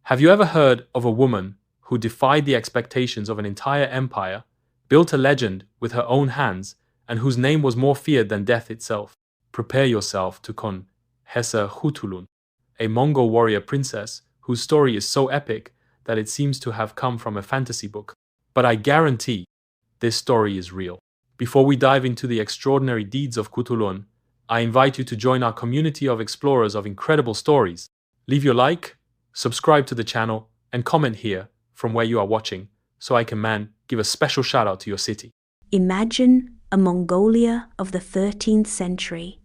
Have you ever heard of a woman who defied the expectations of an entire empire, built a legend with her own hands, and whose name was more feared than death itself? Prepare yourself to con Hesse Khutulun, a Mongol warrior princess whose story is so epic that it seems to have come from a fantasy book. But I guarantee this story is real. Before we dive into the extraordinary deeds of Khutulun, I invite you to join our community of explorers of incredible stories. Leave your like, subscribe to the channel, and comment here from where you are watching so I can give a special shout out to your city. Imagine a Mongolia of the 13th century,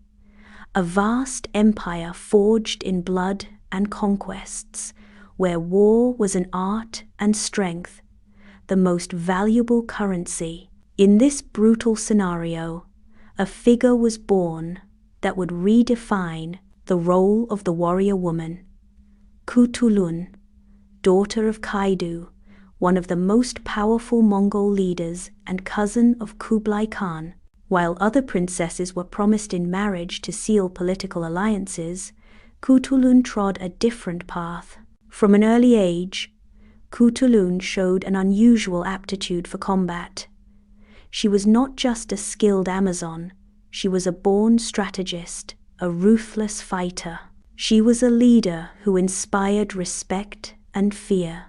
a vast empire forged in blood and conquests, where war was an art and strength, the most valuable currency. In this brutal scenario, a figure was born that would redefine the role of the warrior woman. Khutulun, daughter of Kaidu, one of the most powerful Mongol leaders and cousin of Kublai Khan. While other princesses were promised in marriage to seal political alliances, Khutulun trod a different path. From an early age, Khutulun showed an unusual aptitude for combat. She was not just a skilled Amazon, she was a born strategist, a ruthless fighter. She was a leader who inspired respect and fear.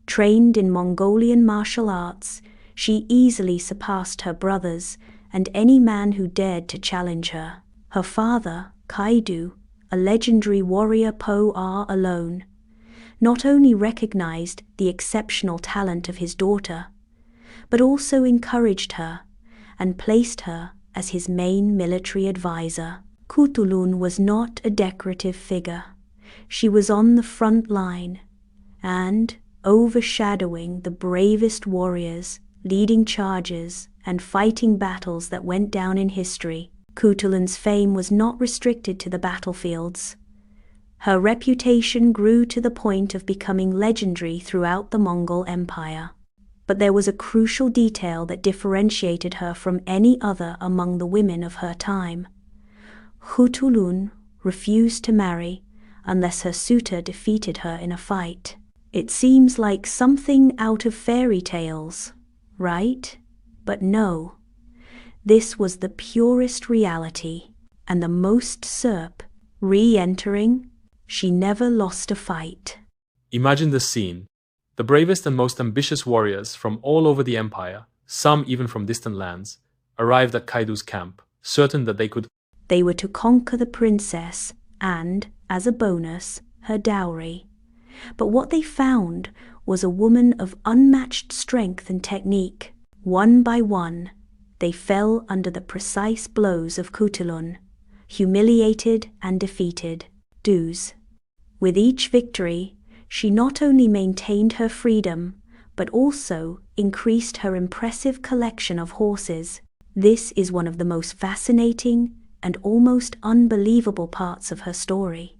Trained in Mongolian martial arts, she easily surpassed her brothers and any man who dared to challenge her. Her father, Kaidu, a legendary warrior alone, not only recognized the exceptional talent of his daughter, but also encouraged her and placed her as his main military advisor. Khutulun was not a decorative figure. She was on the front line and, overshadowing the bravest warriors, leading charges and fighting battles that went down in history. Khutulun's fame was not restricted to the battlefields. Her reputation grew to the point of becoming legendary throughout the Mongol Empire. But there was a crucial detail that differentiated her from any other among the women of her time. Khutulun refused to marry unless her suitor defeated her in a fight. It seems like something out of fairy tales, right? But no, this was the purest reality, and the most re-entering, she never lost a fight. Imagine the scene. The bravest and most ambitious warriors from all over the empire, some even from distant lands, arrived at Kaidu's camp, certain that They were to conquer the princess and, as a bonus, her dowry. But what they found was a woman of unmatched strength and technique. One by one, they fell under the precise blows of Khutulun, humiliated and defeated. With each victory, she not only maintained her freedom, but also increased her impressive collection of horses. This is one of the most fascinating and almost unbelievable parts of her story.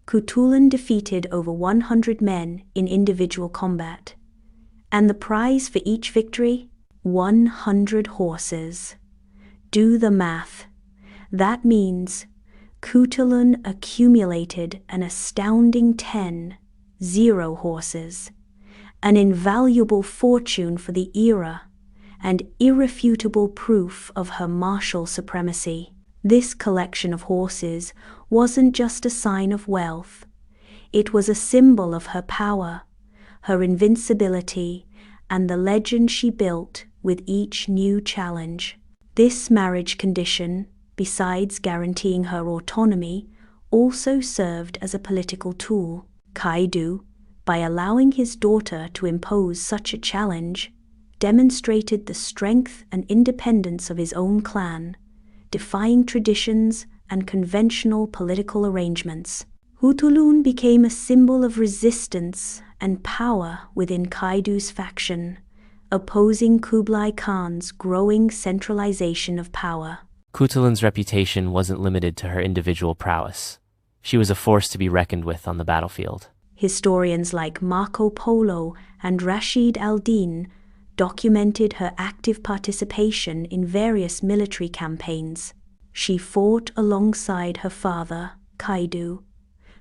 Khutulun defeated over 100 men in individual combat, and the prize for each victory? 100 horses. Do the math. That means Khutulun accumulated an astounding 10 horses, an invaluable fortune for the era, and irrefutable proof of her martial supremacy. This collection of horses wasn't just a sign of wealth. It was a symbol of her power, her invincibility, and the legend she built with each new challenge. This marriage condition, besides guaranteeing her autonomy, also served as a political tool. Kaidu, by allowing his daughter to impose such a challenge, demonstrated the strength and independence of his own clan, defying traditions and conventional political arrangements. Khutulun became a symbol of resistance and power within Kaidu's faction, opposing Kublai Khan's growing centralization of power. Khutulun's reputation wasn't limited to her individual prowess. She was a force to be reckoned with on the battlefield. Historians like Marco Polo and Rashid al-Din documented her active participation in various military campaigns. She fought alongside her father, Kaidu,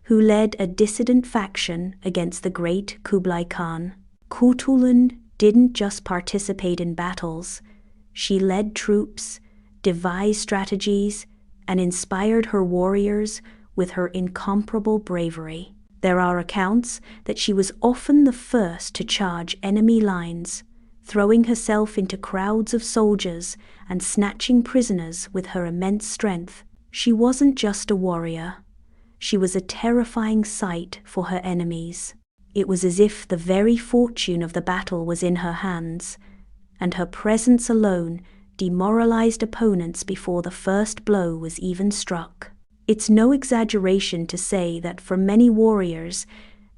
who led a dissident faction against the great Kublai Khan. Khutulun didn't just participate in battles. She led troops, devised strategies, and inspired her warriors with her incomparable bravery. There are accounts that she was often the first to charge enemy lines, throwing herself into crowds of soldiers and snatching prisoners with her immense strength. She wasn't just a warrior. She was a terrifying sight for her enemies. It was as if the very fortune of the battle was in her hands, and her presence alone demoralized opponents before the first blow was even struck. It's no exaggeration to say that for many warriors,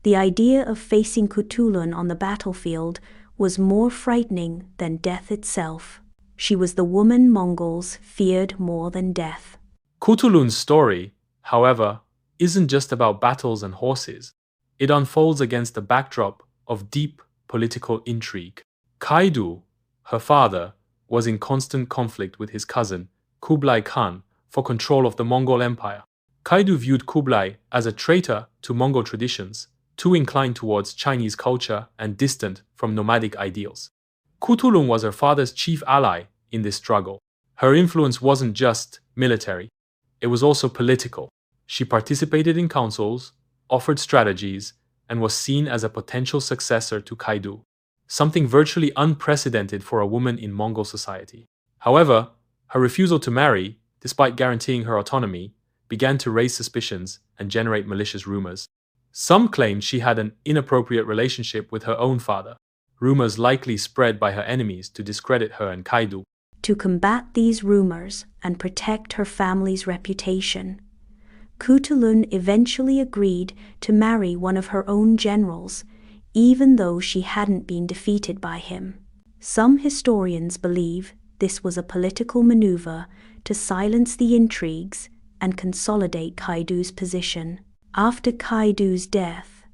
the idea of facing Khutulun on the battlefield was more frightening than death itself. She was the woman Mongols feared more than death. Khutulun's story, however, isn't just about battles and horses. It unfolds against the backdrop of deep political intrigue. Kaidu, her father, was in constant conflict with his cousin, Kublai Khan, for control of the Mongol Empire. Kaidu viewed Kublai as a traitor to Mongol traditions, too inclined towards Chinese culture and distant from nomadic ideals. Khutulun was her father's chief ally in this struggle. Her influence wasn't just military, it was also political. She participated in councils, offered strategies, and was seen as a potential successor to Kaidu, something virtually unprecedented for a woman in Mongol society. However, her refusal to marry, despite guaranteeing her autonomy, began to raise suspicions and generate malicious rumors. Some claimed she had an inappropriate relationship with her own father, rumors likely spread by her enemies to discredit her and Kaidu. To combat these rumors and protect her family's reputation, Khutulun eventually agreed to marry one of her own generals, even though she hadn't been defeated by him. Some historians believe this was a political maneuver to silence the intrigues and consolidate Kaidu's position. After Kaidu's death,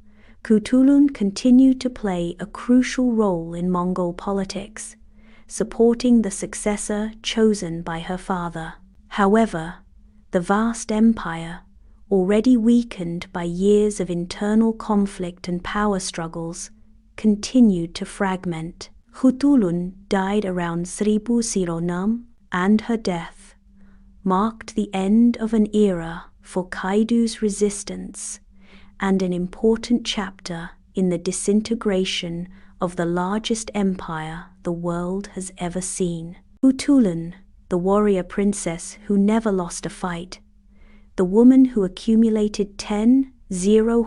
Khutulun continued to play a crucial role in Mongol politics, supporting the successor chosen by her father. However, the vast empire, already weakened by years of internal conflict and power struggles, continued to fragment. Khutulun died around 1006, and her death marked the end of an era for Kaidu's resistance and an important chapter in the disintegration of the largest empire the world has ever seen. Khutulun, the warrior princess who never lost a fight, the woman who accumulated 10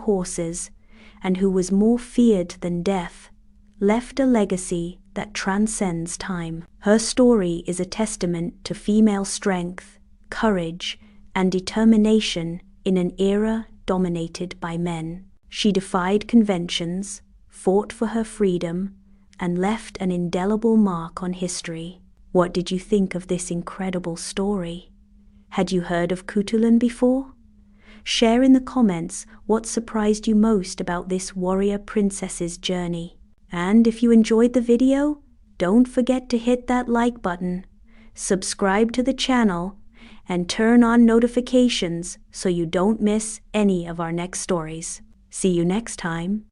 horses and who was more feared than death, left a legacy that transcends time. Her story is a testament to female strength, courage, and determination in an era dominated by men. She defied conventions, fought for her freedom, and left an indelible mark on history. What did you think of this incredible story? Had you heard of Khutulun before? Share in the comments what surprised you most about this warrior princess's journey. And if you enjoyed the video, don't forget to hit that like button, subscribe to the channel, and turn on notifications so you don't miss any of our next stories. See you next time.